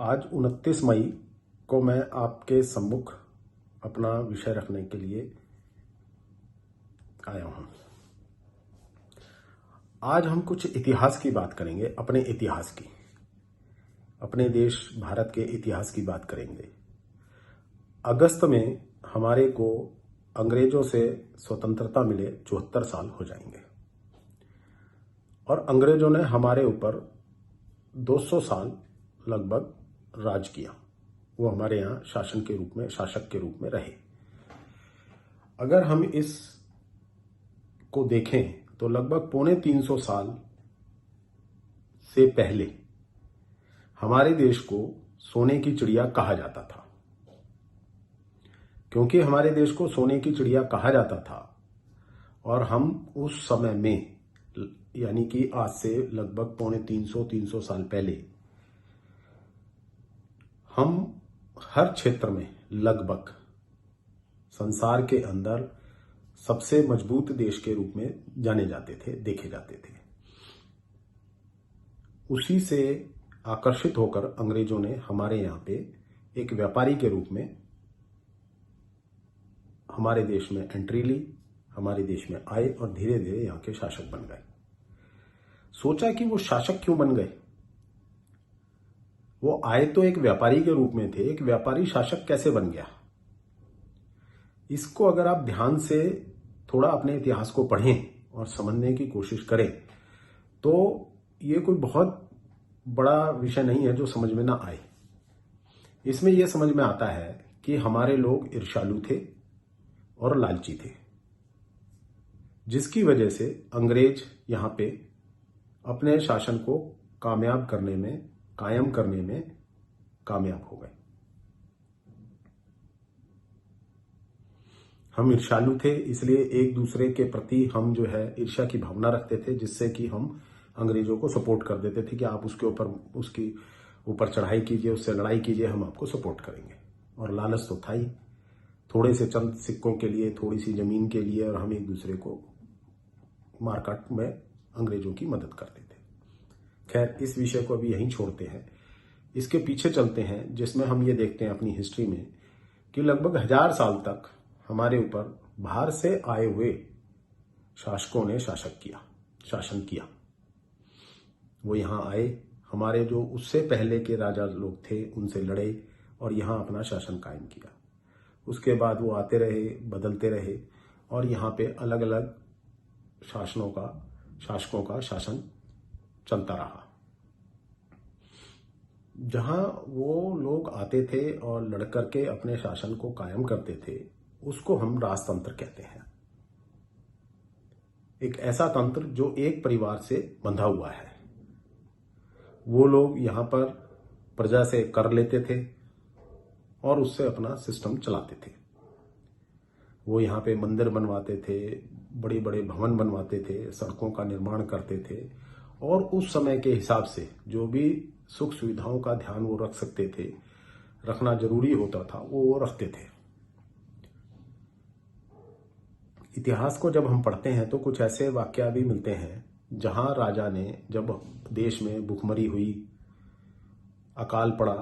आज 29 मई को मैं आपके सम्मुख अपना विषय रखने के लिए आया हूं। आज हम कुछ इतिहास की बात करेंगे, अपने इतिहास की, अपने देश भारत के इतिहास की बात करेंगे। अगस्त में हमारे को अंग्रेजों से स्वतंत्रता मिले 74 साल हो जाएंगे और अंग्रेजों ने हमारे ऊपर 200 साल लगभग राज किया। वो हमारे यहाँ शासन के रूप में, शासक के रूप में रहे। अगर हम इस को देखें तो लगभग 350 साल से पहले हमारे देश को सोने की चिड़िया कहा जाता था। क्योंकि हमारे देश को सोने की चिड़िया कहा जाता था और हम उस समय में, यानी कि आज से लगभग 350 साल पहले, हम हर क्षेत्र में लगभग संसार के अंदर सबसे मजबूत देश के रूप में जाने जाते थे, देखे जाते थे। उसी से आकर्षित होकर अंग्रेजों ने हमारे यहाँ पे एक व्यापारी के रूप में हमारे देश में एंट्री ली, हमारे देश में आए और धीरे धीरे यहाँ के शासक बन गए। सोचा कि वो शासक क्यों बन गए? वो आए तो एक व्यापारी के रूप में थे, एक व्यापारी शासक कैसे बन गया? इसको अगर आप ध्यान से थोड़ा अपने इतिहास को पढ़ें और समझने की कोशिश करें तो ये कोई बहुत बड़ा विषय नहीं है जो समझ में ना आए। इसमें यह समझ में आता है कि हमारे लोग ईर्ष्यालु थे और लालची थे, जिसकी वजह से अंग्रेज यहां पे अपने शासन को कामयाब करने में, कायम करने में कामयाब हो गए। हम ईर्ष्यालु थे, इसलिए एक दूसरे के प्रति हम जो है ईर्ष्या की भावना रखते थे, जिससे कि हम अंग्रेजों को सपोर्ट कर देते थे कि आप उसके ऊपर चढ़ाई कीजिए, उससे लड़ाई कीजिए, हम आपको सपोर्ट करेंगे। और लालच तो था ही, थोड़े से चंद सिक्कों के लिए, थोड़ी सी जमीन के लिए, और हम एक दूसरे को मारकाट में अंग्रेजों की मदद करते थे। खैर, इस विषय को अभी यहीं छोड़ते हैं, इसके पीछे चलते हैं, जिसमें हम ये देखते हैं अपनी हिस्ट्री में कि लगभग 1000 साल तक हमारे ऊपर बाहर से आए हुए शासकों ने शासन किया। वो यहाँ आए, हमारे जो उससे पहले के राजा लोग थे उनसे लड़े और यहाँ अपना शासन कायम किया। उसके बाद वो आते रहे, बदलते रहे और यहाँ पे अलग अलग शासकों का शासन चलता रहा। जहां वो लोग आते थे और लड़ करके अपने शासन को कायम करते थे, उसको हम राजतंत्र कहते हैं। एक ऐसा तंत्र जो एक परिवार से बंधा हुआ है। वो लोग यहां पर प्रजा से कर लेते थे और उससे अपना सिस्टम चलाते थे। वो यहाँ पे मंदिर बनवाते थे, बड़े बड़े भवन बनवाते थे, सड़कों का निर्माण करते थे और उस समय के हिसाब से जो भी सुख सुविधाओं का ध्यान वो रख सकते थे, रखना जरूरी होता था, वो रखते थे। इतिहास को जब हम पढ़ते हैं तो कुछ ऐसे वाकया भी मिलते हैं जहां राजा ने, जब देश में भुखमरी हुई, अकाल पड़ा,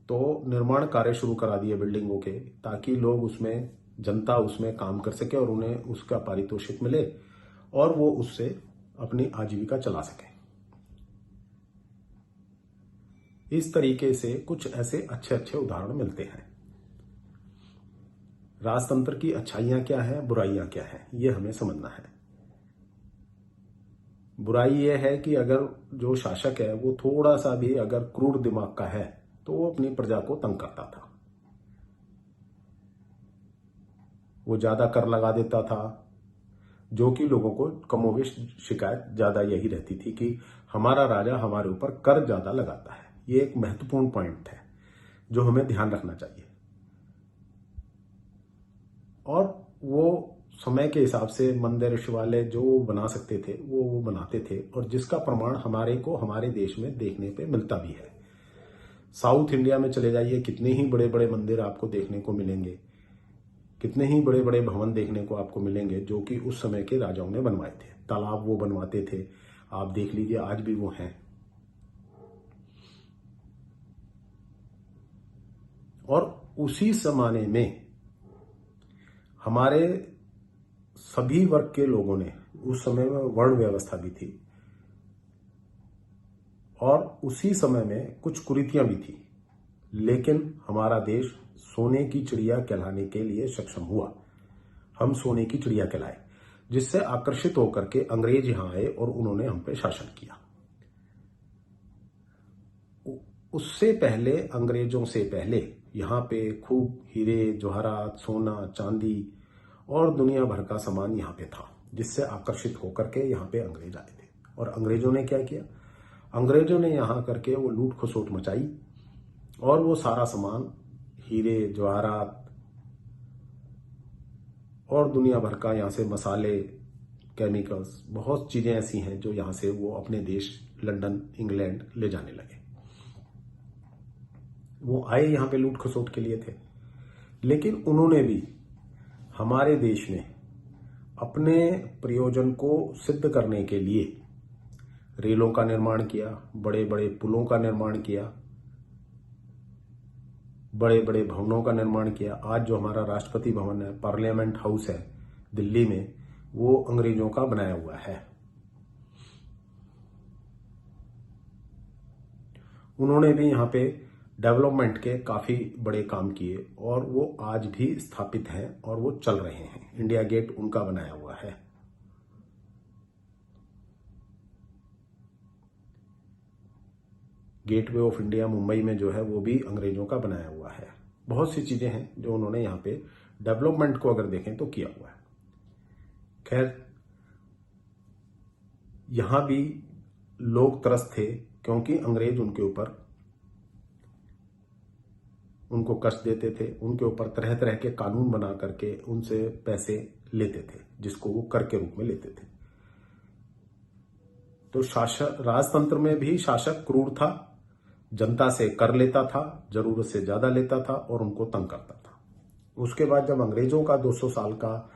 तो निर्माण कार्य शुरू करा दिए बिल्डिंगों के, ताकि लोग उसमें, जनता उसमें काम कर सके और उन्हें उसका पारितोषिक मिले और वो उससे अपनी आजीविका चला सके। इस तरीके से कुछ ऐसे अच्छे अच्छे उदाहरण मिलते हैं। राजतंत्र की अच्छाइयां क्या है, बुराइयां क्या है, ये हमें समझना है। बुराई यह है कि अगर जो शासक है वो थोड़ा सा भी अगर क्रूर दिमाग का है तो वो अपनी प्रजा को तंग करता था। वो ज्यादा कर लगा देता था, जो कि लोगों को कमोबेश शिकायत ज्यादा यही रहती थी कि हमारा राजा हमारे ऊपर कर ज्यादा लगाता है। ये एक महत्वपूर्ण पॉइंट है जो हमें ध्यान रखना चाहिए। और वो समय के हिसाब से मंदिर, शिवालय जो बना सकते थे वो बनाते थे, और जिसका प्रमाण हमारे देश में देखने पे मिलता भी है। साउथ इंडिया में चले जाइए, कितने ही बड़े बड़े मंदिर आपको देखने को मिलेंगे, कितने ही बड़े बड़े भवन देखने को आपको मिलेंगे जो कि उस समय के राजाओं ने बनवाए थे। तालाब वो बनवाते थे, आप देख लीजिए, आज भी वो हैं। और उसी जमाने में हमारे सभी वर्ग के लोगों ने, उस समय में वर्ण व्यवस्था भी थी और उसी समय में कुछ कुरीतियां भी थी, लेकिन हमारा देश सोने की चिड़िया कहलाने के लिए सक्षम हुआ। हम सोने की चिड़िया कहलाए, जिससे आकर्षित होकर के अंग्रेज यहां आए और उन्होंने हम पे शासन किया। उससे पहले, अंग्रेजों से पहले यहाँ पे खूब हीरे जवाहरात, सोना, चांदी और दुनिया भर का सामान यहाँ पे था, जिससे आकर्षित होकर के यहाँ पे अंग्रेज आए थे। और अंग्रेजों ने क्या किया? अंग्रेजों ने यहाँ करके वो लूट खसोट मचाई और वो सारा सामान, हीरे जवाहरात और दुनिया भर का, यहाँ से मसाले, केमिकल्स, बहुत चीजें ऐसी हैं जो यहाँ से वो अपने देश लंदन, इंग्लैंड ले जाने लगे। वो आए यहाँ पे लूट खसोट के लिए थे, लेकिन उन्होंने भी हमारे देश में अपने प्रयोजन को सिद्ध करने के लिए रेलों का निर्माण किया, बड़े बड़े पुलों का निर्माण किया, बड़े बड़े भवनों का निर्माण किया। आज जो हमारा राष्ट्रपति भवन है, पार्लियामेंट हाउस है दिल्ली में, वो अंग्रेजों का बनाया हुआ है। उन्होंने भी यहाँ पे डेवलपमेंट के काफी बड़े काम किए और वो आज भी स्थापित हैं और वो चल रहे हैं। इंडिया गेट उनका बनाया हुआ है। गेटवे ऑफ इंडिया मुंबई में जो है वो भी अंग्रेजों का बनाया हुआ है। बहुत सी चीजें हैं जो उन्होंने यहाँ पे डेवलपमेंट को अगर देखें तो किया हुआ है। खैर, यहां भी लोग त्रस्त थे क्योंकि अंग्रेज उनको कष्ट देते थे, उनके ऊपर तरह तरह के कानून बना करके उनसे पैसे लेते थे, जिसको वो कर के रूप में लेते थे। तो राजतंत्र में भी शासक क्रूर था, जनता से कर लेता था, जरूरत से ज्यादा लेता था और उनको तंग करता था। उसके बाद जब अंग्रेजों का 200 साल का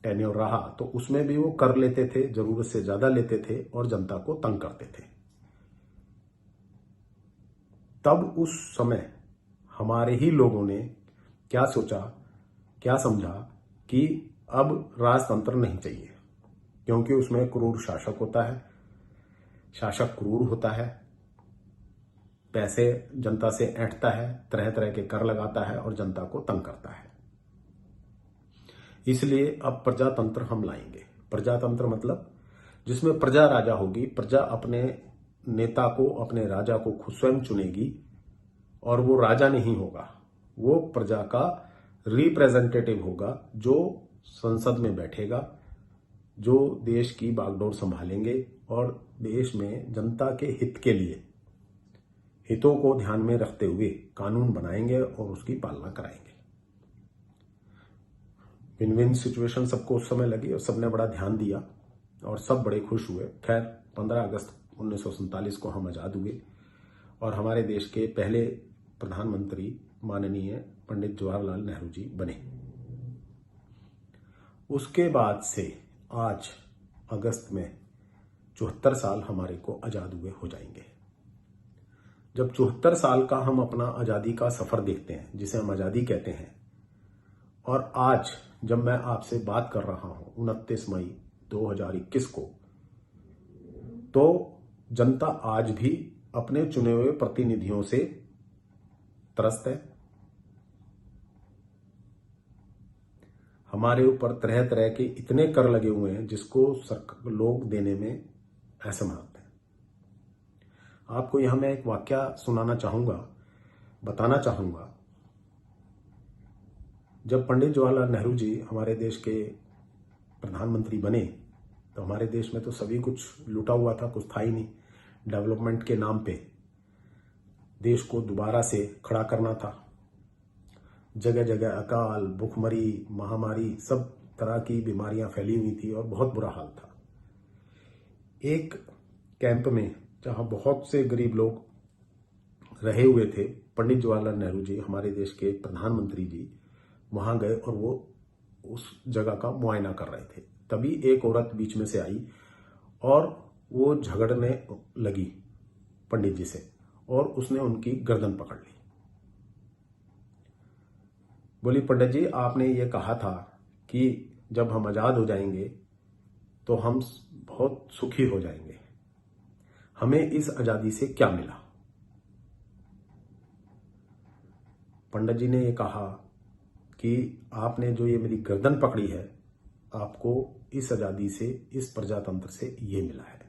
टेन्योर रहा तो उसमें भी वो कर लेते थे, जरूरत से ज्यादा लेते थे और जनता को तंग करते थे। तब उस समय हमारे ही लोगों ने क्या सोचा, क्या समझा कि अब राजतंत्र नहीं चाहिए, क्योंकि उसमें क्रूर शासक होता है, शासक क्रूर होता है, पैसे जनता से ऐंठता है, तरह तरह के कर लगाता है और जनता को तंग करता है। इसलिए अब प्रजातंत्र हम लाएंगे। प्रजातंत्र मतलब जिसमें प्रजा राजा होगी, प्रजा अपने नेता को, अपने राजा को खुद स्वयं चुनेगी और वो राजा नहीं होगा, वो प्रजा का रिप्रेजेंटेटिव होगा, जो संसद में बैठेगा, जो देश की बागडोर संभालेंगे और देश में जनता के हित के लिए, हितों को ध्यान में रखते हुए कानून बनाएंगे और उसकी पालना कराएंगे। विन विन सिचुएशन सबको उस समय लगी और सबने बड़ा ध्यान दिया और सब बड़े खुश हुए। खैर, 15 अगस्त 1947 को हम आजाद हुए और हमारे देश के पहले प्रधानमंत्री माननीय पंडित जवाहरलाल नेहरू जी बने। उसके बाद से आज अगस्त में 74 साल हमारे को आजाद हुए हो जाएंगे। जब 74 साल का हम अपना आजादी का सफर देखते हैं, जिसे हम आजादी कहते हैं, और आज जब मैं आपसे बात कर रहा हूं 29 मई 2021 को, तो जनता आज भी अपने चुने हुए प्रतिनिधियों से त्रस्त है। हमारे ऊपर तरह तरह के इतने कर लगे हुए हैं जिसको लोग देने में असमर्थ हैं। आपको यहां मैं एक वाकया सुनाना चाहूंगा, बताना चाहूंगा। जब पंडित जवाहरलाल नेहरू जी हमारे देश के प्रधानमंत्री बने तो हमारे देश में तो सभी कुछ लूटा हुआ था, कुछ था ही नहीं। डेवलपमेंट के नाम पे देश को दोबारा से खड़ा करना था। जगह जगह अकाल, भूखमरी, महामारी, सब तरह की बीमारियां फैली हुई थी और बहुत बुरा हाल था। एक कैंप में जहां बहुत से गरीब लोग रहे हुए थे, पंडित जवाहरलाल नेहरू जी, हमारे देश के प्रधानमंत्री जी, वहां गए और वो उस जगह का मुआयना कर रहे थे। तभी एक औरत बीच में से आई और वो झगड़ने लगी पंडित जी से और उसने उनकी गर्दन पकड़ ली। बोली, पंडित जी आपने ये कहा था कि जब हम आजाद हो जाएंगे तो हम बहुत सुखी हो जाएंगे, हमें इस आजादी से क्या मिला? पंडित जी ने ये कहा कि आपने जो ये मेरी गर्दन पकड़ी है, आपको इस आजादी से, इस प्रजातंत्र से ये मिला है।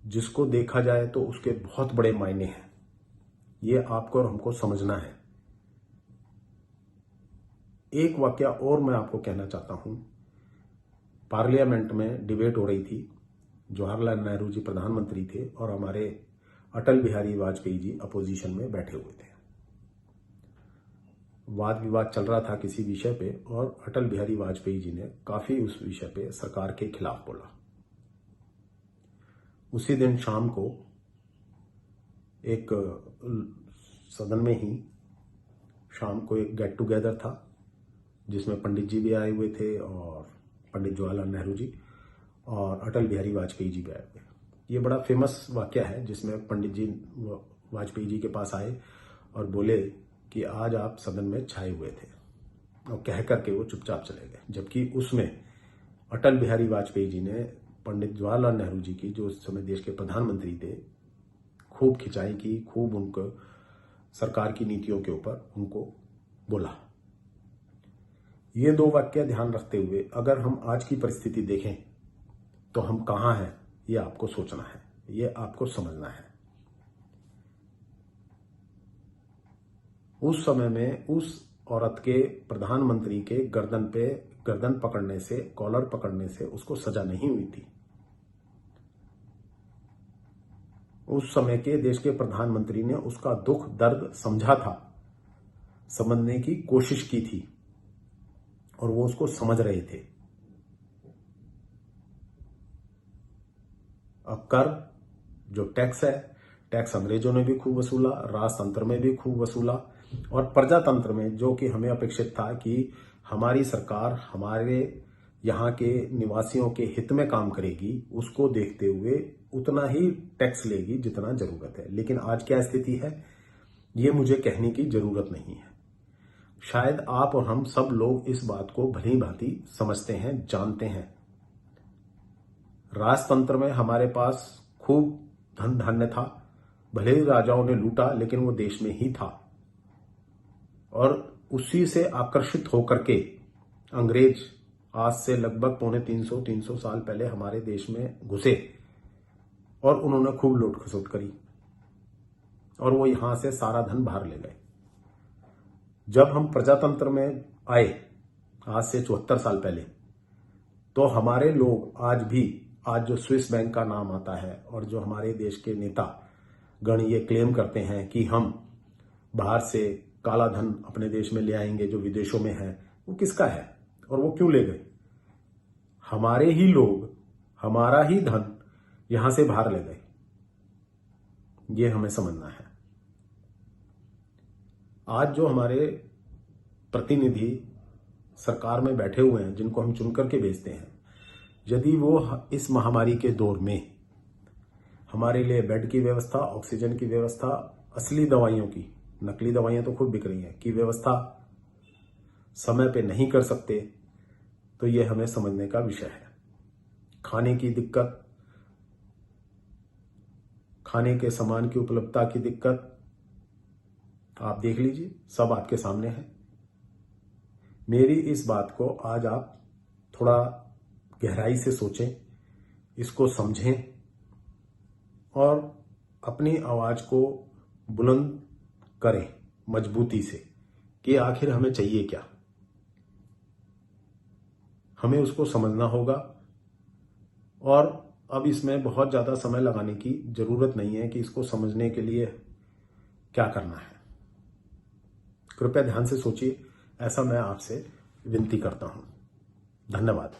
जिसको देखा जाए तो उसके बहुत बड़े मायने हैं, ये आपको और हमको समझना है। एक वाकया और मैं आपको कहना चाहता हूं। पार्लियामेंट में डिबेट हो रही थी, जवाहरलाल नेहरू जी प्रधानमंत्री थे और हमारे अटल बिहारी वाजपेयी जी अपोजिशन में बैठे हुए थे। वाद विवाद चल रहा था किसी विषय पे और अटल बिहारी वाजपेयी जी ने काफी उस विषय पे सरकार के खिलाफ बोला। उसी दिन शाम को एक सदन में ही शाम को एक गेट टुगेदर था, जिसमें पंडित जी भी आए हुए थे और पंडित जवाहरलाल नेहरू जी और अटल बिहारी वाजपेयी जी भी आए हुए। ये बड़ा फेमस वाकया है जिसमें पंडित जी वाजपेयी जी के पास आए और बोले कि आज आप सदन में छाए हुए थे, और कह करके वो चुपचाप चले गए। जबकि उसमें अटल बिहारी वाजपेयी जी ने पंडित जवाहरलाल नेहरू जी की, जो उस समय देश के प्रधानमंत्री थे, खूब खिंचाई की, खूब उनको सरकार की नीतियों के ऊपर उनको बोला। ये दो वाक्य ध्यान रखते हुए अगर हम आज की परिस्थिति देखें तो हम कहां हैं, ये आपको सोचना है, ये आपको समझना है। उस समय में उस औरत के, प्रधानमंत्री के गर्दन पकड़ने से, कॉलर पकड़ने से उसको सजा नहीं हुई थी। उस समय के देश के प्रधानमंत्री ने उसका दुख दर्द समझा था, समझने की कोशिश की थी और वो उसको समझ रहे थे। अब कर, जो टैक्स है, टैक्स अंग्रेजों ने भी खूब वसूला, राजतंत्र में भी खूब वसूला, और प्रजातंत्र में जो कि हमें अपेक्षित था कि हमारी सरकार हमारे यहाँ के निवासियों के हित में काम करेगी, उसको देखते हुए उतना ही टैक्स लेगी जितना जरूरत है। लेकिन आज क्या स्थिति है, ये मुझे कहने की जरूरत नहीं है। शायद आप और हम सब लोग इस बात को भली भांति समझते हैं, जानते हैं। राजतंत्र में हमारे पास खूब धन धान्य था, भले ही राजाओं ने लूटा, लेकिन वो देश में ही था। और उसी से आकर्षित होकर के अंग्रेज आज से लगभग 350 साल पहले हमारे देश में घुसे और उन्होंने खूब लूट खसोट करी और वो यहां से सारा धन बाहर ले गए। जब हम प्रजातंत्र में आए आज से 74 साल पहले, तो हमारे लोग आज जो स्विस बैंक का नाम आता है और जो हमारे देश के नेता गण ये क्लेम करते हैं कि हम बाहर से काला धन अपने देश में ले आएंगे जो विदेशों में है, वो किसका है और वो क्यों ले गए? हमारे ही लोग, हमारा ही धन यहां से बाहर ले गए। ये हमें समझना है। आज जो हमारे प्रतिनिधि सरकार में बैठे हुए हैं, जिनको हम चुन करके भेजते हैं, यदि वो इस महामारी के दौर में हमारे लिए बेड की व्यवस्था, ऑक्सीजन की व्यवस्था, असली दवाइयों की, नकली दवाइयां तो खूब बिक रही हैं, की व्यवस्था समय पे नहीं कर सकते, तो ये हमें समझने का विषय है। खाने की दिक्कत, खाने के सामान की उपलब्धता की दिक्कत, आप देख लीजिए, सब आपके सामने है। मेरी इस बात को आज आप थोड़ा गहराई से सोचें, इसको समझें और अपनी आवाज को बुलंद करें मजबूती से कि आखिर हमें चाहिए क्या। हमें उसको समझना होगा और अब इसमें बहुत ज्यादा समय लगाने की जरूरत नहीं है कि इसको समझने के लिए क्या करना है। कृपया ध्यान से सोचिए, ऐसा मैं आपसे विनती करता हूं। धन्यवाद।